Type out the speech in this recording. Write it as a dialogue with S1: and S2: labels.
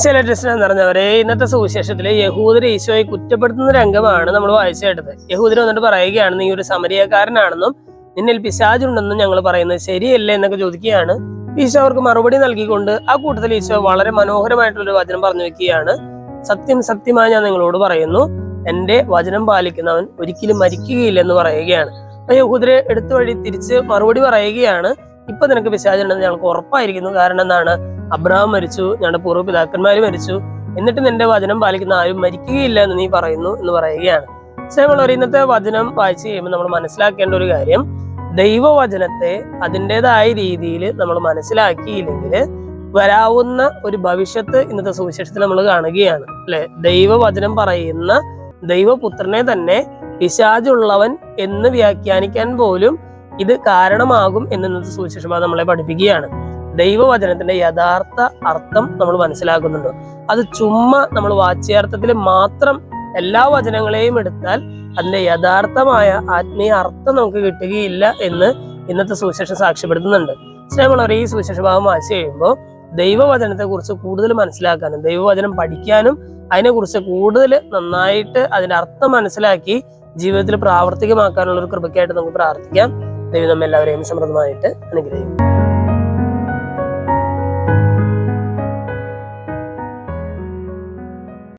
S1: ഈശോയിലെ ടെസ്റ്റിനെ നിറഞ്ഞവരെ, ഇന്നത്തെ സുവിശേഷത്തിലെ യഹൂദര് ഈശോയെ കുറ്റപ്പെടുത്തുന്ന രംഗമാണ് നമ്മൾ വായിച്ചു കേട്ടത്. യഹൂദര് വന്നിട്ട് പറയുകയാണ്, നീ ഒരു സമരിയക്കാരനാണെന്നും നിന്നിൽ പിശാചുണ്ടെന്നും ഞങ്ങൾ പറയുന്നത് ശരിയല്ലേ എന്നൊക്കെ ചോദിക്കുകയാണ്. ഈശോ അവർക്ക് മറുപടി നൽകിക്കൊണ്ട് ആ കൂട്ടത്തിൽ ഈശോ വളരെ മനോഹരമായിട്ടുള്ളൊരു വചനം പറഞ്ഞു വെക്കുകയാണ്. സത്യം സത്യമായി ഞാൻ നിങ്ങളോട് പറയുന്നു, എന്റെ വചനം പാലിക്കുന്നവൻ ഒരിക്കലും മരിക്കുകയില്ല എന്ന് പറയുകയാണ്. അപ്പൊ യഹൂദര് എടുത്ത വഴി തിരിച്ച് മറുപടി പറയുകയാണ്, ഇപ്പൊ നിനക്ക് പിശാചുണ്ടെന്ന് ഞങ്ങൾക്ക് ഉറപ്പായിരിക്കുന്നു. കാരണം എന്താണ്? അബ്രഹാം മരിച്ചു, ഞങ്ങളുടെ പൂർവ്വപിതാക്കന്മാര് മരിച്ചു, എന്നിട്ട് നിന്റെ വചനം പാലിക്കുന്ന ആരും മരിക്കുകയില്ല എന്ന് നീ പറയുന്നു എന്ന് പറയുകയാണ്. സ്നേഹമുള്ളവർ, ഇന്നത്തെ വചനം വായിച്ചു കഴിയുമ്പോൾ നമ്മൾ മനസ്സിലാക്കേണ്ട ഒരു കാര്യം, ദൈവവചനത്തെ അതിൻ്റെതായ രീതിയിൽ നമ്മൾ മനസ്സിലാക്കിയില്ലെങ്കിൽ വരാവുന്ന ഒരു ഭവിഷ്യത്ത് ഇന്നത്തെ സുവിശേഷത്തിൽ നമ്മൾ കാണുകയാണ്, അല്ലെ? ദൈവവചനം പറയുന്ന ദൈവപുത്രനെ തന്നെ പിശാചുള്ളവൻ എന്ന് വ്യാഖ്യാനിക്കാൻ പോലും ഇത് കാരണമാകും എന്ന് ഇന്നത്തെ സുവിശേഷ നമ്മളെ പഠിപ്പിക്കുകയാണ്. ദൈവവചനത്തിന്റെ യഥാർത്ഥ അർത്ഥം നമ്മൾ മനസ്സിലാക്കുന്നുണ്ടോ? അത് ചുമ്മാ നമ്മൾ വാച്യാർത്ഥത്തിൽ മാത്രം എല്ലാ വചനങ്ങളെയും എടുത്താൽ അതിന്റെ യഥാർത്ഥമായ ആത്മീയ അർത്ഥം നമുക്ക് കിട്ടുകയില്ല എന്ന് ഇന്നത്തെ സുവിശേഷം സാക്ഷ്യപ്പെടുത്തുന്നുണ്ട്. സ്നേഹമുള്ളവർ, ഈ സുവിശേഷ ഭാഗം വായിച്ചു കഴിയുമ്പോൾ ദൈവവചനത്തെ കുറിച്ച് കൂടുതൽ മനസ്സിലാക്കാനും ദൈവവചനം പഠിക്കാനും അതിനെക്കുറിച്ച് കൂടുതൽ നന്നായിട്ട് അതിന്റെ അർത്ഥം മനസ്സിലാക്കി ജീവിതത്തിൽ പ്രാവർത്തികമാക്കാനുള്ള ഒരു കൃപയ്ക്കായിട്ട് നമുക്ക് പ്രാർത്ഥിക്കാം. ദൈവം നമ്മെല്ലാവരെയും സമൃദ്ധമായിട്ട് അനുഗ്രഹിക്കും.